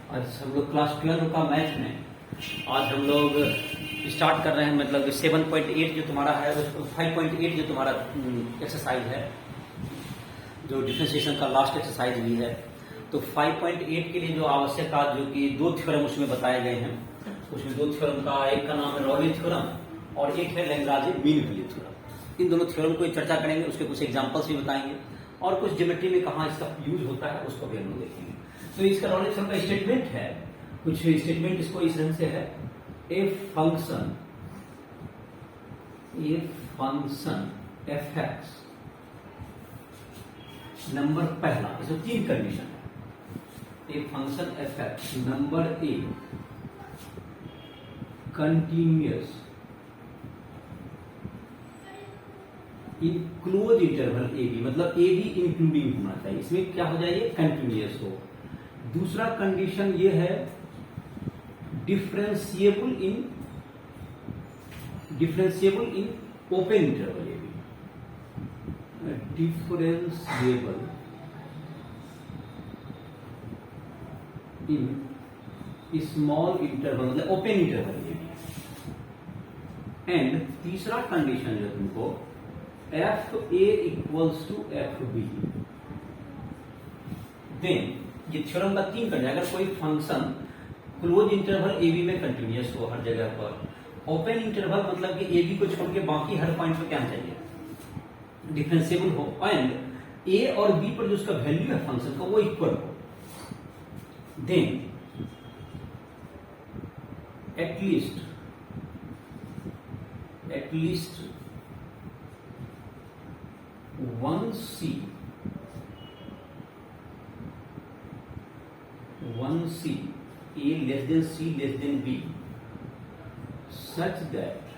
आज हम लोग क्लास 12 का मैथ में आज हम लोग स्टार्ट कर रहे हैं, मतलब 7.8 जो तुम्हारा है, 5.8 जो तुम्हारा एक्सरसाइज है, जो डिफरेंशिएशन का लास्ट एक्सरसाइज भी है। तो 5.8 के लिए जो आवश्यक आज जो कि दो थ्योरम उसमें बताए गए हैं, उसमें दो थ्योरम का एक का नाम है रॉयली थ्योरम और एक है लैग्रांज मीन वैल्यू थ्योरम। इन दोनों थ्योरम को चर्चा करेंगे, उसके कुछ एग्जांपल्स भी बताएंगे और कुछ ज्योमेट्री में कहाँ इसका यूज होता है उसको भी हम लोग देखेंगे। तो इसका रॉयली थ्योरम का स्टेटमेंट है, कुछ स्टेटमेंट इसको इस ढंग से है, a function f x number पहला, इसमें तीन कंडीशन है। A function f x number a continuous in close interval A b, मतलब ए बी इंक्लूडिंग होना चाहिए, इसमें क्या हो जाए कंटिन्यूअस हो। दूसरा कंडीशन ये है differentiable in open interval A B, differentiable in small interval मतलब open interval A B. And तीसरा कंडीशन जो तुमको F A equals to F B. Then ये थ्योरम का तीन कंडीशन, अगर कोई फंक्शन क्लोज इंटरवल ए बी में कंटिन्यूअस हो हर जगह पर, ओपन इंटरवल मतलब कि ए बी को छोड़ के बाकी हर पॉइंट पर क्या चाहिए डिफरेंशिएबल हो, एंड ए और बी पर जो उसका वैल्यू है फंक्शन का वो इक्वल हो, then at least one c a less than c less than b such that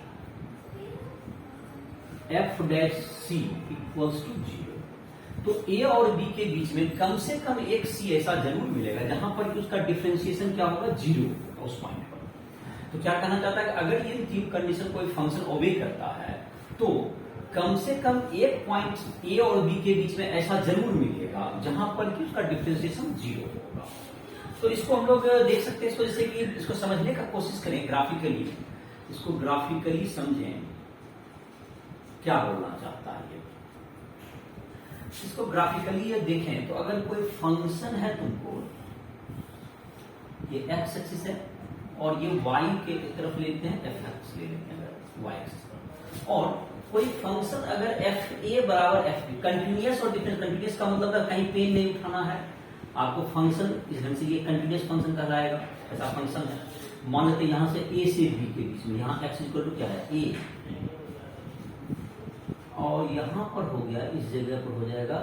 f dash c equals to 0। तो a और b के बीच में कम से कम एक c ऐसा जरूर मिलेगा जहां पर उसका डिफरेंशिएशन क्या होगा, 0 होगा उस पॉइंट पर। तो क्या कहना चाहता है कि अगर ये तीन कंडीशन कोई फंक्शन ओबे करता है तो कम से कम एक पॉइंट a और b के बीच में ऐसा जरूर मिलेगा जहां पर कि उसका डिफरेंशिएशन 0 होगा। तो इसको हम लोग देख सकते हैं, इसको जैसे कि इसको समझने का कोशिश करें ग्राफिकली, इसको ग्राफिकली समझें क्या बोलना चाहता है ये। इसको ग्राफिकली ये देखें तो अगर कोई फंक्शन है तुमको, ये एक्स एक्सिस है और ये वाई के तरफ लेते हैं, एफ एक्स ले लेते हैं वाई एक्सिस पर, और कोई फंक्शन अगर एफ ए बराबर एफ बी कंटिन्यूअस और डिफरेंट कंटिन्यूअस का मतलब कहीं पेन नहीं उठाना है आपको, फंक्शन इस ढंग से ये कंटिन्यूअस फंक्शन कहलाएगा। ऐसा फंक्शन है, मान लेते हैं यहां से ए से बी के बीच में, यहां एक्स इक्वल टू क्या है ए, और यहां पर हो गया इस जगह पर हो जाएगा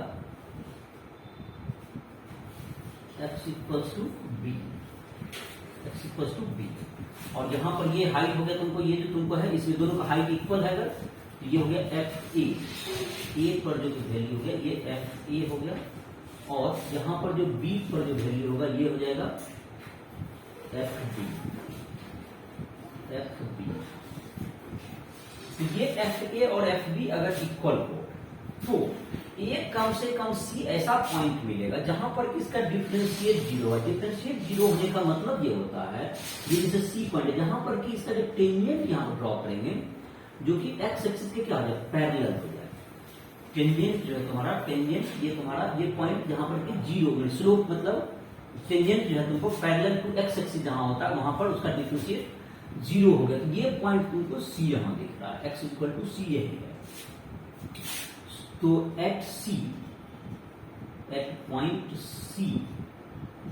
x equals to b, x equals to b, और यहां पर ये हाइट हो गया तुमको, ये जो तुमको है इसमें दोनों का हाइट इक्वल है, अगर तो ये हो गया एफ ए पर जो वैल्यू हो गया ये एफ ए हो गया, और यहां पर जो b पर जो वैल्यू होगा ये हो जाएगा एफ बी। ये एफ ए और एफ बी अगर इक्वल हो तो एक कम से कम c ऐसा पॉइंट मिलेगा जहां पर इसका डिफरेंशिएट 0 है। डिफरेंशिएट 0 होने का मतलब ये होता है, ये जैसे c पॉइंट है जहां पर कि इसका जो टेंजेंट यहां ड्रॉ करेंगे जो कि एक्स एक्सिस के क्या हो जाए पैरेलल हो जाए। टेंजेंट जो है तुम्हारा, टेंजेंट ये तुम्हारा ये पॉइंट जहां पर कि 0 स्लोप मतलब टेंजेंट जो है तुमको पैरेलल टू एक्स एक्सिस जहां होता है वहां पर उसका डिफरेंशिएट 0 हो गया, तो ये पॉइंट तुमको c यहां दिख रहा है, x इक्वल टू c यही है। तो at c, at point c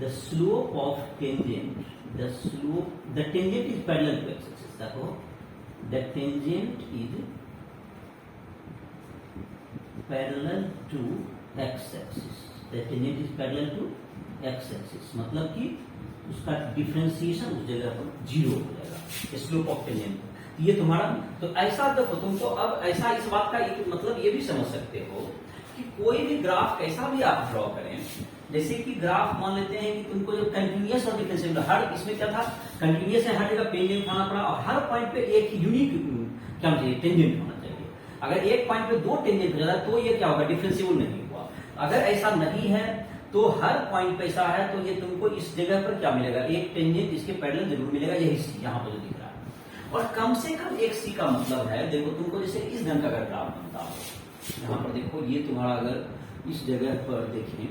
the slope of tangent, the tangent is parallel to X axis, देखो the tangent is parallel to X axis, the tangent is parallel to X axis, मतलब कि उसका differentiation उस जगह पर 0 हो जाएगा slope of tangent. ये तुम्हारा, तो ऐसा देखो तुमको अब ऐसा इस बात का एक मतलब ये भी समझ सकते हो कि कोई भी ग्राफ कैसा भी आप ड्रॉ करें, जैसे कि ग्राफ मान लेते हैं कि तुमको जो कंटिन्यूअस और डिफरेंशिएबल, हर इसमें क्या था कंटिन्यूअस है, हर जगह टेंजेंट उठाना पड़ा और हर पॉइंट पे एक यूनिक क्या चाहिए टेंजेंट होना चाहिए। अगर एक पॉइंट पे दो टेंजेंट हो जाता तो ये क्या होगा डिफरेंशिएबल नहीं हुआ। अगर ऐसा नहीं है तो हर पॉइंट पे ऐसा है, तो ये तुमको इस जगह पर क्या मिलेगा, एक टेंजेंट इसके पैरेलल जरूर मिलेगा, यही सी यहाँ पर जो दिख रहा है। और कम से कम एक सी का मतलब है, देखो तुमको जैसे इस ढंग का अगर ग्राफ बनता हो, यहाँ पर देखो ये तुम्हारा अगर इस जगह पर देखें,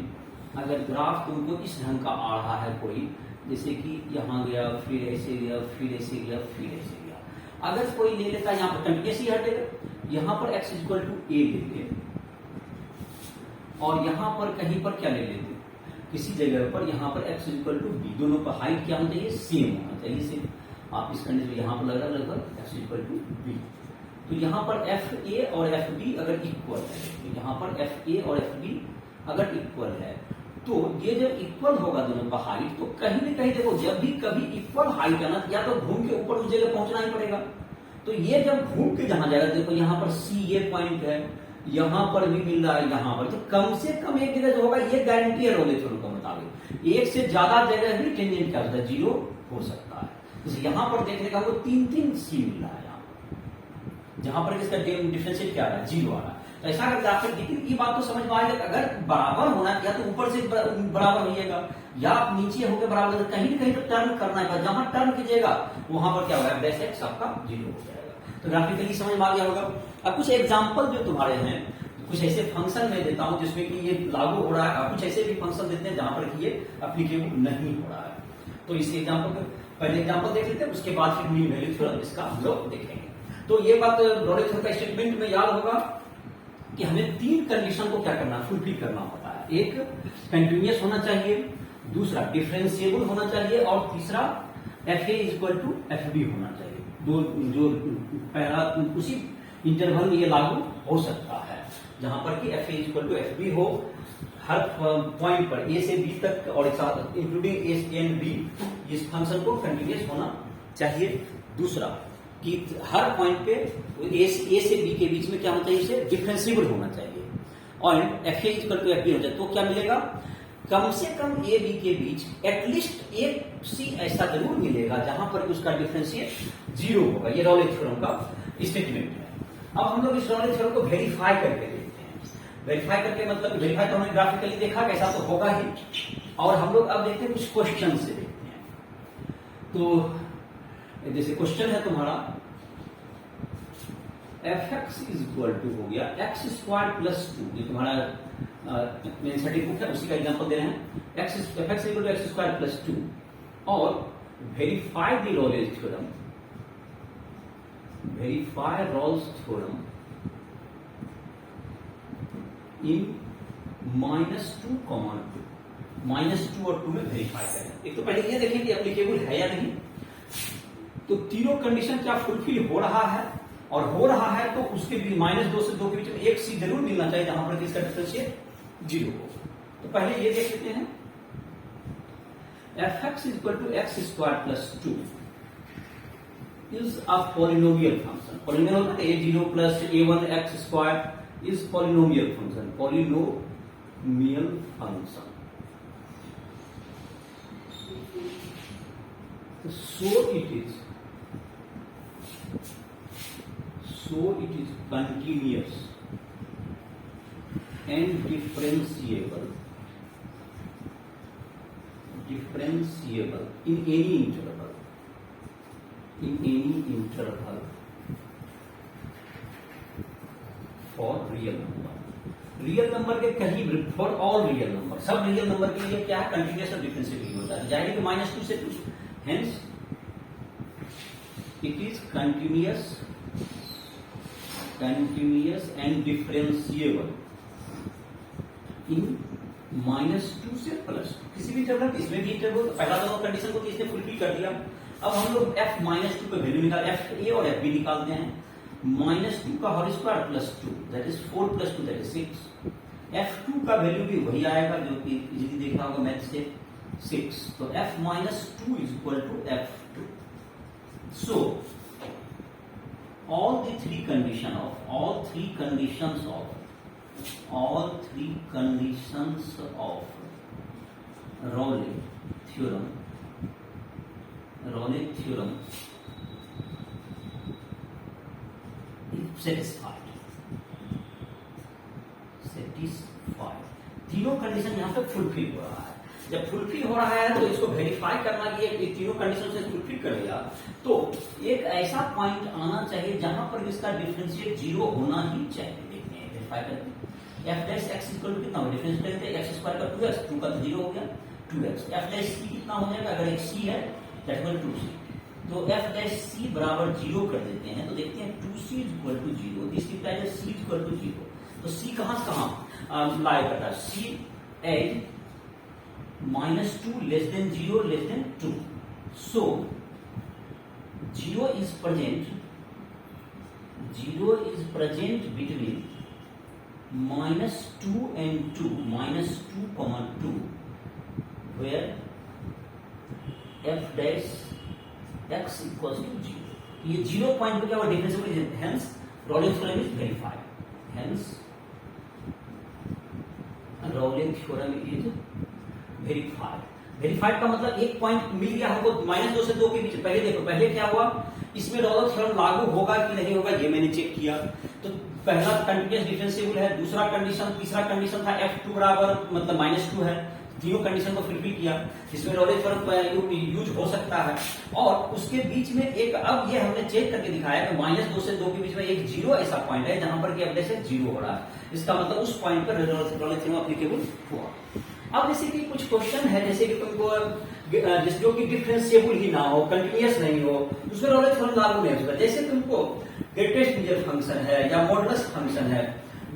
अगर ग्राफ तुमको इस ढंग का आ रहा है कोई, जैसे कि यहाँ गया, फिर ऐसे गया, फिर ऐसे गया, फिर ऐसे गया, अगर कोई ले लेता है यहाँ पर कंटिन्यूस ही हटेगा, यहाँ पर x इक्वल टू ए लेते और यहाँ पर कहीं पर क्या ले लेते, किसी जगह पर यहाँ पर x इक्वल टू बी, दोनों का हाइट क्या होना चाहिए, सेम होना चाहिए, सेम। आप इस कंडीशन में यहाँ पर लग रहा है लगभग x इक्वल टू बी, तो यहाँ पर एफ ए और एफ बी अगर इक्वल है, तो यहाँ पर एफ ए और एफ बी अगर इक्वल है, तो ये जब इक्वल होगा दोनों का हाइट, तो कहीं न कहीं देखो जब भी कभी इक्वल हाइट है ना, या तो घूम के ऊपर उस जगह पहुंचना ही पड़ेगा। तो ये जब घूम के जहां जाएगा, देखो यहाँ पर सी ये पॉइंट है, यहाँ पर भी मिल रहा है, यहाँ पर, तो कम से कम एक जगह जो होगा, ये गारंटी है रोले थ्योरम के मुताबिक, एक से ज्यादा जगह भी टेंजेंट क्या होता है, जीरो हो सकता है। जैसे यहाँ पर देखने का वो 3 सी मिल रहा है, जहां पर इसका डिफरेंशिएट क्या आ रहा है, जीरो आ रहा है। तो ऐसा अगर ग्राफ पर, लेकिन ये बात तो समझ में आएगा, अगर बराबर होना, या तो ऊपर से बराबर होइएगा, या आप नीचे होकर बराबर, कहीं ना कहीं तो टर्न करना है, जहां टर्न कीजिएगा वहां पर क्या होगा, बेस एक्स आपका जीरो हो जाएगा। तो ग्राफिकली समझ में आ गया होगा। अब कुछ एग्जाम्पल जो तुम्हारे हैं, कुछ ऐसे फंक्शन में देता हूं जिसमें कि ये लागू हो रहा है, कुछ ऐसे भी फंक्शन देते हैं जहां पर कि ये एप्लीकेबल नहीं हो रहा है। तो इस एग्जाम्पल पहले एग्जाम्पल देख लेते हैं, उसके बाद फिर मीन वैल्यू थ्योरम इसका हम लोग देखेंगे। तो ये बात रोले थ्योरम का स्टेटमेंट में याद होगा कि हमें 3 कंडीशन को क्या करना, फुलफिल करना होता है। एक कंटिन्यूअस होना चाहिए, दूसरा डिफरेंशिएबल होना चाहिए, और तीसरा f a equal to F b होना चाहिए। दो जो पहला उसी इंटरवल में ये लागू हो सकता है, जहां पर कि f a equal to F b हो हर पॉइंट पर, ए से बी तक और इंक्लूडिंग ए एंड बी, इस फंक्शन को कंटिन्यूअस होना चाहिए। दूसरा कि हर पॉइंट पे ए से बी के बीच में क्या होना चाहिए, इसे डिफरेंशिएबल होना चाहिए, और f a equal to F b हो जाए, तो क्या मिलेगा, कम से कम ए बी के बीच एटलीस्ट एक सी ऐसा जरूर मिलेगा जहां पर उसका डिफरेंशिएट जीरो होगा। ये रोले थ्योरम का स्टेटमेंट है। अब हम लोग इस रोले थ्योरम को वेरीफाई करके देखते हैं। वेरीफाई करके मतलब, वेरीफाई तो हमने ग्राफिकली देखा कैसा तो होगा ही, और हम लोग अब देखते हैं कुछ क्वेश्चन से देखते हैं। तो जैसे क्वेश्चन है तुम्हारा, f x is equal to हो गया एक्स स्क्वायर प्लस 2, ये तुम्हारा एनसीईआरटी बुक है, उसी का एग्जांपल दे रहे हैं, F x equal to x square plus 2, और verify the Rolle's theorem, verify Rolle's theorem in -2, -2 और 2 में वेरीफाई करें। एक तो पहले ये देखें कि एप्लीकेबल है या नहीं। तो तीनों कंडीशन क्या फुलफिल हो रहा है, और हो रहा है तो उसके भी -2 से 2 के बीच में एक सी जरूर मिलना चाहिए जहां पर इसका डिफरेंशिएट जीरो हो। तो पहले ये देख लेते हैं, F x equal to x square plus 2 is a polynomial function. Polynomial होता है a0 plus a1 x square is polynomial function, polynomial function. So it is continuous and differentiable in any interval for real number। Real number के कहीं, for all real number, सब real number के लिए क्या है, continuous और differentiable होता है। जाएगी तो -2 से 2, hence it is continuous and differentiable in -2 से +2। किसी भी इंटरवल, इसमें भी इंटरवल, पहला दोनों कंडीशन को इसने फुलफिल कर दिया। अब हम लोग f -2 का वैल्यू निकाल, एफ ए और एफ बी निकालते हैं। -2 का whole square plus 2 that is 4 + 2 that is 6। f2 का वैल्यू भी वही आएगा जो कि इजीली देखा होगा मैथ से, 6। तो f -2 इज equal to f2। So all three conditions of Rayleigh theorem is satisfied। तीनों कंडीशन यहाँ पे फुलफिल हो रहा है। जब फुलफिल हो रहा है तो इसको वेरीफाई करना कि ये तीनों कंडीशन से फुलफिल करेगा, तो एक ऐसा पॉइंट आना चाहिए जहां पर इसका डिफरेंशिएट जीरो होना ही चाहिए। देखते हैं, वेरीफाई करते हैं। F dash x equal to कितना हो, डिफरेंस करते हैं एक्स स्क्वायर का 2x, 2 का तो जीरो हो गया 2x। एफ डैश सी कितना हो जाएगा, अगर एक सी है दैट इक्वल टू सी, तो एफ डैश सी बराबर जीरो कर देते हैं। तो देखते हैं 2c equal to zero, this implies that c equal to zero. तो c कहां से कहां लाई करता है, c as -2 less than 0 less than 2, so 0 is present between -2 and 2, -2, 2, where f dash x equals to 0। ये 0 पॉइंट पे क्या हुआ, differentiable, hence rolling theorem is verified, hence rolling theorem is verified. Verified का मतलब एक point मिल गया हमको -2 से 2 के बीच। पहले देखो, पहले क्या हुआ, इसमें रोलिंग थ्योरम लागू होगा कि नहीं होगा ये मैंने चेक किया। तो पहला कंटीन्यूअस डिफरेंशिएबल है, दूसरा कंडीशन, तीसरा कंडीशन था f2 बराबर मतलब -2 है, तीनों कंडीशन को फुलफिल किया, इसमें रोलिंग थ्योरम यूज हो सकता है। और उसके बीच में एक, अब ये हमने चेक करके दिखाया कि -2 से 2 के बीच में एक जीरो ऐसा पॉइंट है जहां पर कि f से जीरो हो रहा है। इसका मतलब उस पॉइंट पर रोलिंग थ्योरम एप्लीकेबल हुआ। अब जैसे कि कुछ क्वेश्चन है, जैसे कि तुमको जो कि डिफरेंशिएबल ही ना हो, कंटीन्यूअस नहीं हो, उसमें रोलिंग थ्योरम लागू नहीं होगा। जैसे तुमको ग्रेटेस्ट इंटीजर फंक्शन है या मॉडुलस फंक्शन है,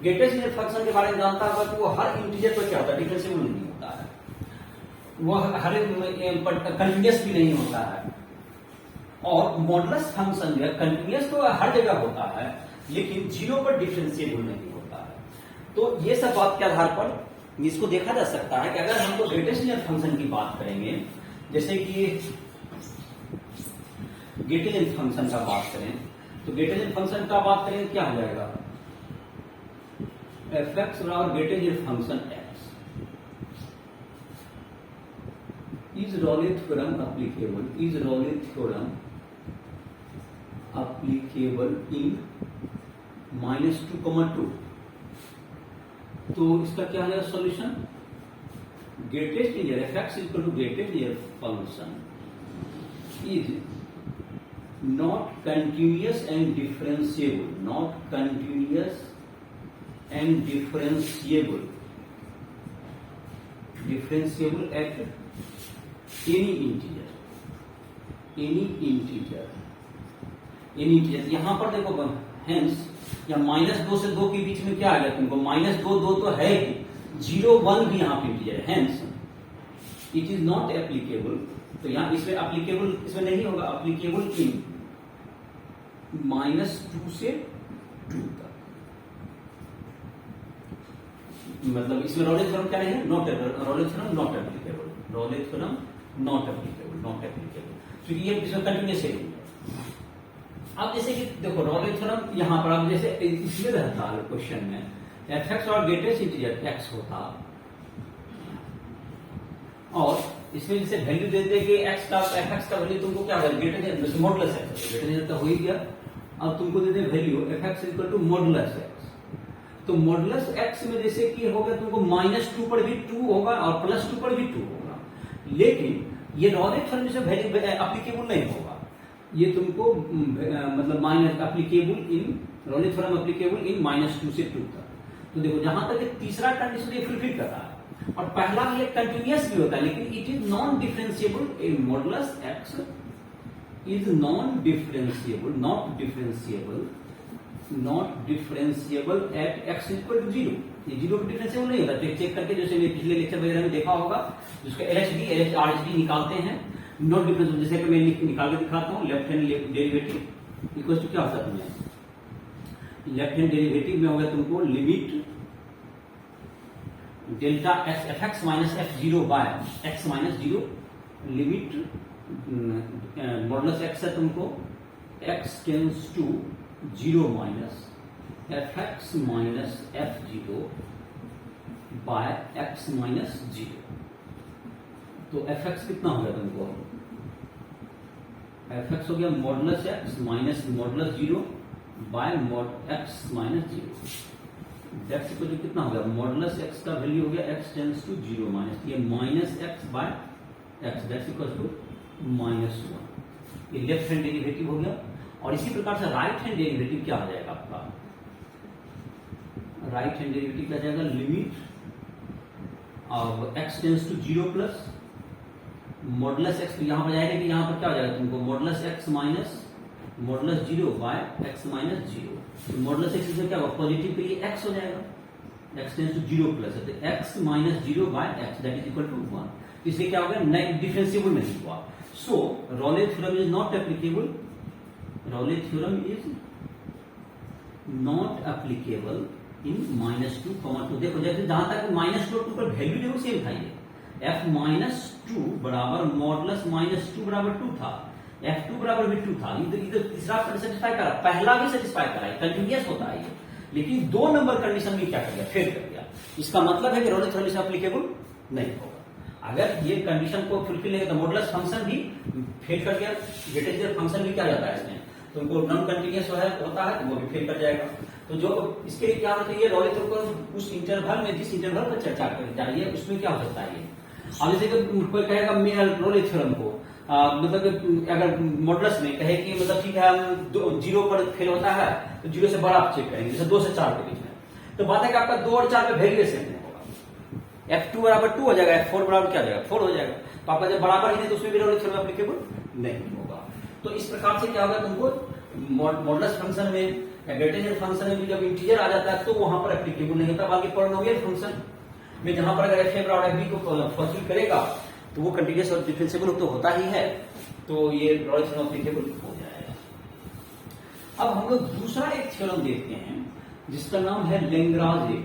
ग्रेटेस्ट इंटीजर फंक्शन के बारे में जानता होगा कि वो हर इंटीजर पर क्या होता है, डिफरेंशिएबल नहीं होता है, वो हर कंटीन्यूअस भी नहीं होता है। और मॉडुलस फंक्शन जो है कंटीन्यूअस तो हर जगह होता है, लेकिन जीरो पर डिफरेंशिएबल नहीं होता है। तो ये सब बात के आधार पर इसको देखा जा सकता है कि अगर हमको ग्रेटेस्ट इंटीजर फंक्शन की बात करेंगे, जैसे कि ग्रेटेस्ट इंटीजर फंक्शन का बात करें, तो ग्रेटेस्ट इंटीजर फंक्शन का बात करें क्या हो जाएगा, fx बराबर greatest integer function x is Rayleigh theorem applicable, is Rayleigh theorem applicable in -2, 2। तो इसका क्या है solution, greatest integer fx equal to greatest integer function is not continuous and differentiable, not continuous and differentiable at any integer. यहां पर देखो, hence या -2 से 2 के बीच में क्या आ गया तुमको, -2, 2 तो है ही, 0, 1 भी यहाँ पे इंटीजर है, hence it is not applicable. तो यहाँ इसमें एप्लीकेबल इसमें नहीं होगा, एप्लीकेबल इन -2 से 2 तक, मतलब इसमें रोलिंग थ्योरम क्या नहीं, not rolling theorem not applicable, rolling theorem not applicable, क्योंकि ये इसमें कंटिन्यूअस है। अब जैसे कि देखो रोलिंग थ्योरम यहां पर, अब जैसे इसमें रहता है क्वेश्चन में fx और ग्रेटेस्ट इंटीजर x होता, और इसमें जैसे वैल्यू देते कि x का fx का वैल्यू तुमको क्या है, ग्रेटेस्ट मॉडुलस x, ग्रेटेस्ट तो हो ही गया। अब तुमको देते value fx equal to modulus x, तो मॉडुलस x में जैसे कि होगा तुमको -2 पर भी 2 होगा और +2 पर भी 2 होगा, लेकिन ये रोलिंग थ्योरम से वैल्यू एप्लीकेबल नहीं होगा, ये तुमको मतलब minus applicable in rolling theorem applicable in -2 से 2 तक। तो देखो जहां तक तीसरा कंडीशन ये फुलफिल कर रहा है, और पहला ये कंटिन्यूअस भी होता है, लेकिन it is non differentiable in modulus x is non differentiable at x equal to 0। ये 0 पर डिफरेंशिएबल नहीं होता, चेक करके जैसे पिछले लेक्चर वगैरह में देखा होगा, जिसका LHD RHD निकालते हैं, नॉट डिफरेंस, जैसे कि मैं निकाल के दिखाता हूं, left hand derivative equal to क्या होता है तुम्हें, लेफ्ट हैंड डेरिवेटिव में होगा तुमको limit delta x fx minus f0 by x minus 0, limit modulus x है तुमको x tends to 0 minus fx minus f0 by x minus 0। तो fx कितना हो गया तुमको, fx हो गया modulus x minus modulus 0 by mod x minus 0। x equal to कितना हो गया, मॉडुलस x का वैल्यू हो गया x टेंड्स टू 0 माइनस, ये minus x by x that's equal to -1, ये लेफ्ट हैंड डेरिवेटिव हो गया। और इसी प्रकार से राइट हैंड डेरिवेटिव क्या हो जाएगा आपका, राइट हैंड डेरिवेटिव क्या जाएगा, लिमिट अब x tends to 0 plus modulus x, तो यहां पर जाएगा कि यहां पर क्या हो जाएगा तुमको, modulus x minus modulus 0 by x minus 0, तो मॉडुलस x से क्या होगा, पॉजिटिव के लिए x हो जाएगा, x टेंड्स टू 0 प्लस है तो x minus 0 by x that is equal to 1, इसलिए क्या हो गया, नहीं डिफरेंशिएबल नहीं हुआ। So Rolle theorem is not applicable, Rolle theorem is not applicable in -2, देखो जैसे जहां तक -2 पर वैल्यू देखो सेम था, ये f -2 बराबर मॉडुलस -2 बराबर 2 था, f2 बराबर भी 2 था, इधर तीसरा सेटिस्फाई करा, पहला भी सेटिस्फाई करा, कंटिन्यूअस होता है ये, लेकिन 2 नंबर कंडीशन में क्या कर दिया, फेल कर दिया। इसका मतलब है कि रॉले थ्योरम से एप्लीकेबल नहीं होगा। अगर ये कंडीशन को फुलफिल नहीं, तो मॉडुलस फंक्शन भी फेल कर गया, वेटेज फंक्शन भी क्या जाता है इसमें, तो उनको नॉन कंटिन्यूअस होता है तो वो भी फेल कर जाएगा। तो जो इसके लिए क्या होता है, ये रॉले थ्योरम को उस इंटरवल में, जिस इंटरवल पर चर्चा करी जाइए उसमें क्या हो सकता है, अब जैसे कि कोई कहेगा रॉले थ्योरम को मतलब अगर मॉडुलस में कहे कि मतलब ठीक है हम 0 पर फेल होता है तो 0 से बड़ा आप चेक करेंगे, जैसे 2 से 4 के बीच में, तो बात है कि आपका 2 और 4 पे वैल्यू सेम नहीं होगा, f2 बराबर 2 हो जाएगा, f4 बराबर क्या हो जाएगा, 4 हो जाएगा, तो आपका जब बराबर ही नहीं तो उसमें भी रॉले थ्योरम एप्लीकेबल नहीं होगा। तो इस प्रकार से क्या होगा, तुमको मॉडुलस फंक्शन में या वेटेज फंक्शन में भी जब इंटीजर आ जाता है तो वहां पर एप्लीकेबल नहीं होता, बाकी पॉलिनोमियल फंक्शन में जहां पर अगर f बराबर b को फुलफिल करेगा तो वो कंटीन्यूअस और डिफरेंशिएबल तो होता ही है, तो ये रॉले थ्योरम एप्लीकेबल हो जाएगा। अब हम लोग दूसरा एक थ्योरम देखते हैं जिसका नाम है Lagrange,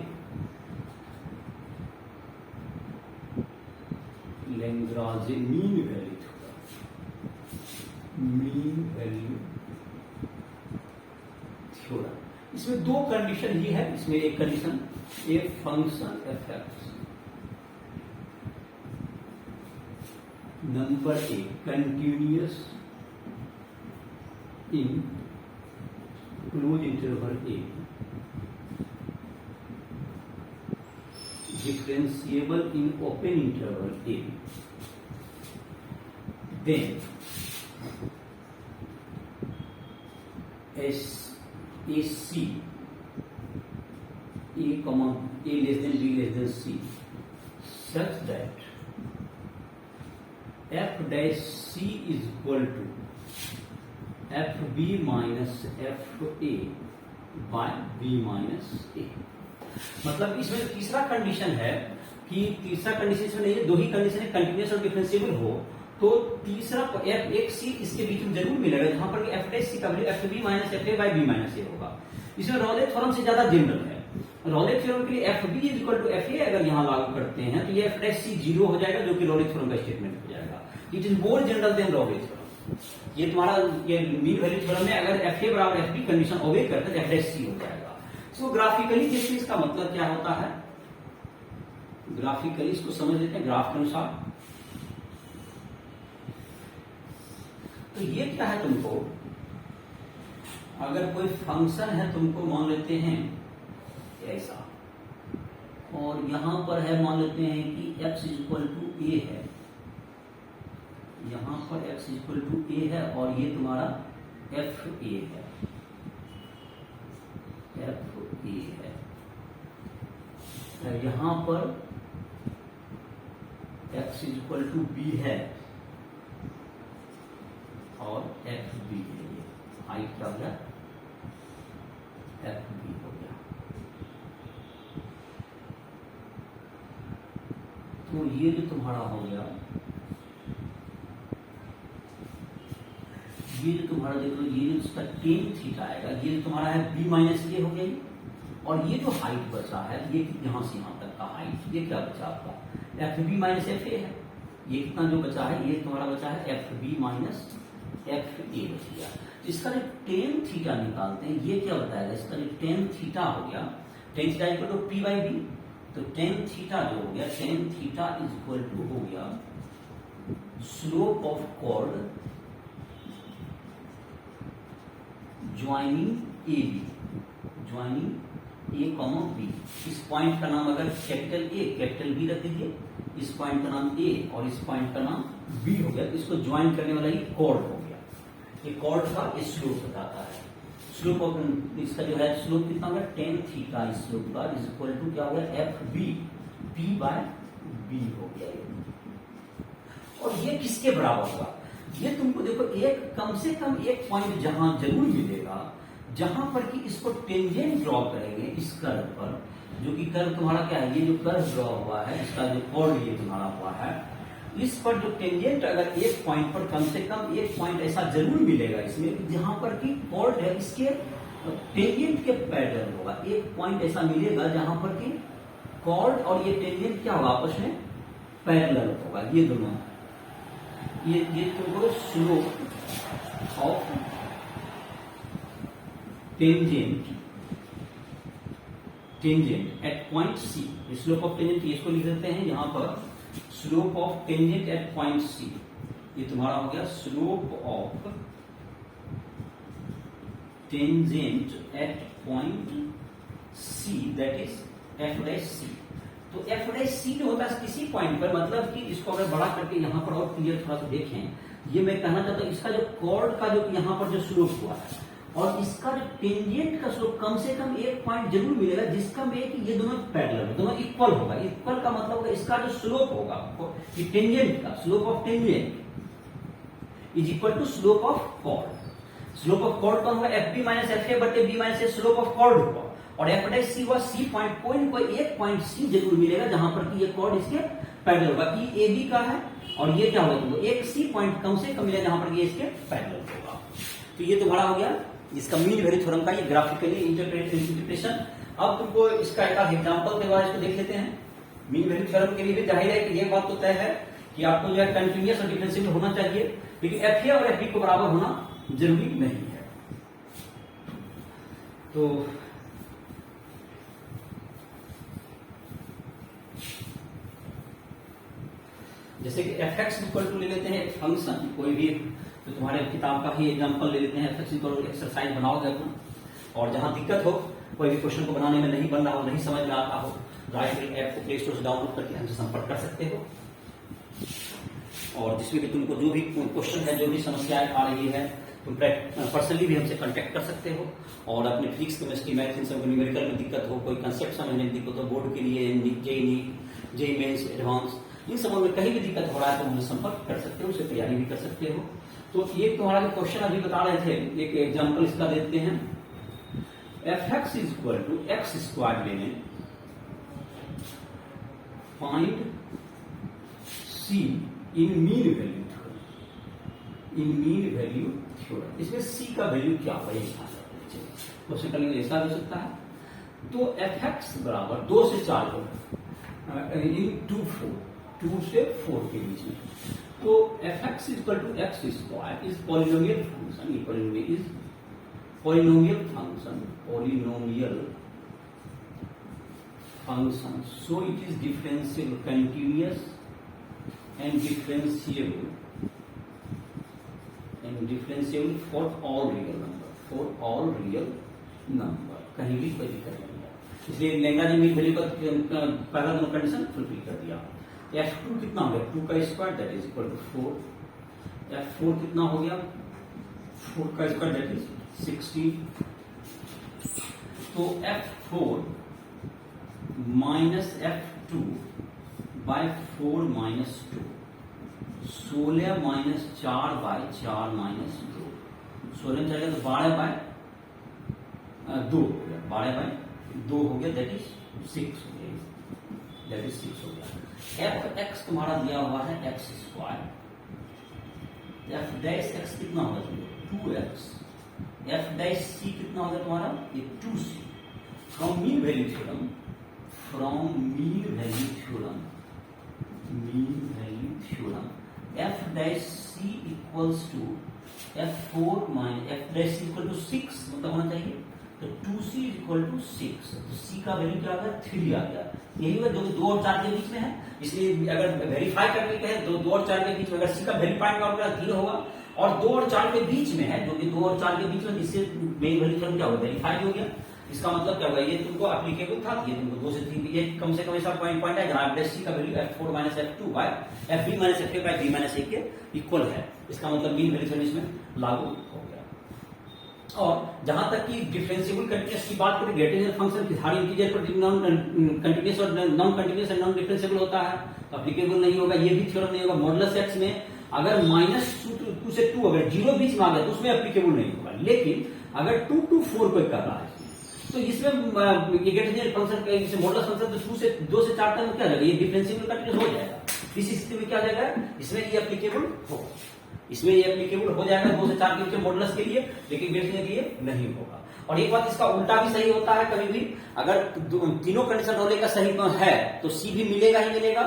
Lagrange mean value theorem, mean value theorem. इसमें 2 कंडीशन ही है, इसमें एक condition, a function f number a continuous in close interval A, differentiable in open interval A, then a C A comma A less than B less than C such that f dash c is equal to fb minus fa by b minus a। मतलब इसमें तीसरा condition है कि तीसरा condition इसमें नहीं है, 2 ही condition है, कंटिन्यूअस और डिफरेंशिएबल हो, तो तीसरा एक सी इसके बीच में जरूर मिलेगा, जहां पर f dash c का value fb minus fa by b minus a होगा। इसमें रॉले थ्योरम से ज्यादा जनरल है, रॉले थ्योरम के लिए fb is equal to fa अगर यहां लागू करते हैं तो ये f dash c 0 हो जाएगा, जो कि रॉले थ्योरम का स्टेटमेंट हो जाएगा। It is more general than Rolle theorem. ये तुम्हारा ये मीन वैल्यू थ्योरम में अगर fa बराबर fb कंडीशन ओबे करते हैं तो f dash c हो जाएगा। सो ग्राफिकली देखिए इसका मतलब क्या होता है, ग्राफिकली इसको समझ लेते हैं ग्राफ के अनुसार। तो ये क्या है, तुमको अगर कोई फंक्शन है तुमको मान लेते हैं ऐसा, और यहां पर है मान लेते हैं कि x इक्वल टू ए है, यहां पर x इक्वल टू ए है और ये तुम्हारा f a है, f a है, यहां पर x इक्वल टू b है और f b है, ये हाइट क्या हो गया, f b हो गया। तो ये जो तुम्हारा हो गया, ये जो तुम्हारा देख लो, ये जो इसका टेन थीटा आएगा, ये जो तुम्हारा है b माइनस ए हो गया, और ये जो हाइट बचा है, ये यहां से यहां तक का हाइट, ये क्या बचा आपका F B minus F A है, ये कितना जो बचा है, ये तुम्हारा बचा है F B minus F A बच गया। इसका जो टेन थीटा निकालते हैं, ये क्या बताएगा, इसका जो टेन थीटा हो गया, tan theta equal to P by B, तो टेन थीटा जो हो गया, tan theta is equal to हो गया slope of chord joining A B, joining A comma B. इस पॉइंट का नाम अगर कैपिटल ए कैपिटल बी रख दीजिए, इस पॉइंट का नाम ए और इस पॉइंट का नाम बी हो गया, इसको ज्वाइन करने वाला ये कॉर्ड हो गया। ये कॉर्ड का स्लोप बताता है। स्लोप ऑफ इसका जो है स्लोप कितना होगा 10 थीटा स्लोप का इज इक्वल टू क्या होगा F B P by B हो गया। और ये किसके बराबर होगा, ये तुमको देखो एक कम से कम एक पॉइंट जहां जरूर मिलेगा जहां पर कि इसको टेंजेंट ड्रॉ करेंगे इस कर्व पर, जो कि कर्व तुम्हारा क्या है, ये जो कर्व ड्रॉ हुआ है इसका जो कॉर्ड ये तुम्हारा हुआ है, इस पर जो टेंजेंट अगर एक पॉइंट पर कम से कम एक पॉइंट ऐसा जरूर मिलेगा इसमें जहां पर कि कॉर्ड है इसके टेंजेंट के पैरेलल होगा। एक पॉइंट ऐसा मिलेगा जहां पर कि कॉर्ड और ये टेंजेंट क्या होगा आपस में पैरेलल होगा। ये दोनों ये तुमको slope of tangent at point C, slope of tangent इसको लिख देते हैं यहां पर slope of tangent at point C, ये तुम्हारा हो गया slope of tangent at point C that is F dash C. तो एफ डैश सी जो होता है किसी पॉइंट पर, मतलब कि इसको अगर बड़ा करके यहां पर और क्लियर थोड़ा सा देखें, ये मैं कहना चाहता हूं इसका जो कॉर्ड का जो यहां पर जो स्लोप हुआ है और इसका जो टेंजेंट का स्लोप कम से कम एक पॉइंट जरूर मिलेगा जिसका में कि ये दोनों पैरेलल है, दोनों इक्वल होगा। इक्वल का मतलब होगा इसका जो स्लोप होगा ये टेंजेंट का slope of tangent is equal to slope of chord. Slope of chord कौन होगा F B minus F A बटे B minus A, slope of chord होगा। और एफ डैश सी हुआ सी पॉइंट, कोई एक पॉइंट सी जरूर मिलेगा जहां पर कि ये कॉर्ड इसके पैरेलल होगा। ई ए बी का है और ये क्या होगा तुमको एक सी पॉइंट कम से कम मिलेगा जहां पर ये इसके पैरेलल होगा। तो ये तुम्हारा हो गया इसका मीन वैल्यू थ्योरम का ये ग्राफिकली इंटरप्रिटेशन। अब तुमको इसका एक एग्जांपल के बाद इसको देख लेते हैं। मीन वैल्यू थ्योरम के लिए भी जाहिर है कि ये बात तो तय है कि आपको जो है कंटिन्यूअस और डिफरेंशियल होना चाहिए, लेकिन एफ ए और एफ बी को बराबर होना जरूरी नहीं है। तो जैसे कि एफ एक्स इक्वल टू ले लेते हैं एक फंक्शन, कोई भी तो तुम्हारे किताब का ही एग्जांपल ले लेते हैं। F x equal to exercise बनाओगे तुम, और जहां दिक्कत हो कोई भी क्वेश्चन को बनाने में नहीं बन रहा हो, नहीं समझ में आता हो, राइट ऐप को प्ले स्टोर से डाउनलोड करके हमसे संपर्क कर सकते हो। और जिसमें भी तुमको जो भी क्वेश्चन है, जो भी समस्याएं आ रही है, तुम पर्सनली भी हमसे कांटेक्ट कर सकते हो। और अपने फिजिक्स केमिस्ट्री मैथ्स इन सब न्यूमेरिकल में दिक्कत हो, कोई कंसेप्ट समझने में दिक्कत हो, बोर्ड के लिए जेई मेंस एडवांस इन सब में कहीं भी दिक्कत हो रहा है तो हमसे संपर्क कर सकते हो, उससे तैयारी भी कर सकते हो। तो ये तुम्हारा जो क्वेश्चन अभी बता रहे थे, एक एग्जांपल इसका देते हैं। F x is equal to x square लेने, find C in mean value theorem. In mean value theorem इसमें सी का वैल्यू क्या होगा ये क्वेश्चन करने के लिए ऐसा हो सकता है। तो एफ एक्स बराबर 2 से 4 होगा इन 2 से 4 के बीच में। तो F x equal to x square is polynomial function, ये polynomial function, so it is differential continuous and differentiable for all real number, कहीं भी कोई दिक्कत नहीं है। इसलिए लैंग्वेज मीन वैल्यू का पहला दोनों कंडीशन फुलफिल कर दिया। F2 कितना हो गया 2 का square that is equal to 4। F4 कितना हो गया 4 का स्क्वायर दैट इज 16। तो F4 minus F2 by 4 minus 2, 16 minus 4 by 4 minus 2, 16 चलेगा तो 12 बाय 2 हो गया, 12 बाय 2 हो गया दैट इज 6 हो गया, दैट इज 6 हो गया। एफ एक्स तुम्हारा दिया हुआ है x square, F dash x कितना होगा 2x, एफ डैश सी कितना होगा तुम्हारा ये 2c। From mean value theorem, F dash C equals to F4 minus F dash C equal to 6 मतलब होना चाहिए, तो 2c इज इक्वल टू 6। तो c का वैल्यू क्या आ गया 3 आ गया। यही हुआ जो 2 और 4 के बीच में है, इसलिए अगर वेरीफाई करने के हैं 2 और 4 के बीच में अगर c का वेरीफाइंग होगा 0 होगा, और 2 और 4 के बीच में है जो कि 2 और 4 के बीच में, इससे मेन वैल्यू थ्योरम क्या होगा वेरीफाइड हो गया। इसका मतलब क्या होगा, ये तुमको एप्लीकेबल था, ये तुमको 2 से 3 ये कम से कम ऐसा पॉइंट है जहां f' का value f4 minus f2 by fb minus f by b minus a के इक्वल है। इसका मतलब मीन वैल्यू थ्योरम इसमें लागू हो गया। और जहां तक कि डिफरेंशिएबल कंटीन्यूअस की बात करें, ग्रेटर फंक्शन की हर इंटीजर पर नॉन कंटीन्यूअस और non continuous and non differentiable होता है, तो एप्लीकेबल नहीं होगा। ये भी थ्योरम नहीं होगा। मॉडुलस x में अगर -2 से 2 अगर 0 बीच में आ गया तो उसमें एप्लीकेबल नहीं होगा। लेकिन अगर 2 to 4 कोई कर रहा है तो इसमें फंक्शन मॉडुलस फंक्शन तो 2 से 4 तक क्या जाएगा, ये डिफरेंशिएबल कंटीन्यूअस हो जाएगा। इस स्थिति में क्या हो जाएगा, इसमें ये एप्लीकेबल होगा, इसमें ये एप्लीकेबल हो जाएगा 2 से 4 के बीच मॉडुलस के लिए, लेकिन ग्रेटर के लिए नहीं होगा। और एक बात इसका उल्टा भी सही होता है, कभी भी अगर तीनों कंडीशन रोले का सही है तो सी भी मिलेगा ही मिलेगा।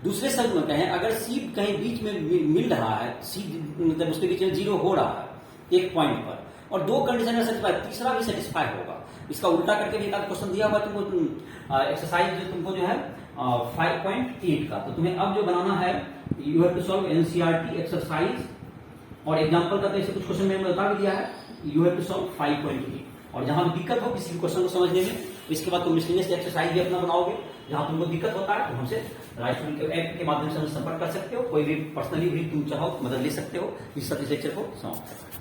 दूसरे शब्द में कहें, अगर सी कहीं बीच में मिल रहा है, सी मतलब उसके बीच में 0 हो रहा है एक पॉइंट पर, और 2 कंडीशन में सेटिस्फाई, तीसरा भी सेटिस्फाई होगा। इसका उल्टा करके भी एक आध क्वेश्चन दिया हुआ तुमको, एक्सरसाइज जो तुमको जो है 5.8 का, तो तुम्हें अब जो बनाना है, you have to solve NCERT exercise, और एग्जांपल का तो ऐसे कुछ क्वेश्चन मैंने बता भी दिया है, यू हैव टू सॉल्व 5.8। और जहां भी दिक्कत हो किसी भी क्वेश्चन को समझने में, इसके बाद तुम मिसलेनियस एक्सरसाइज भी अपना बनाओगे। जहां तुमको दिक्कत होता है तो हमसे राइट स्टूडेंट के ऐप के माध्यम से संपर्क कर सकते हो, कोई भी पर्सनली भी तुम चाहो मदद ले सकते हो इस लेक्चर को समाप्त करना।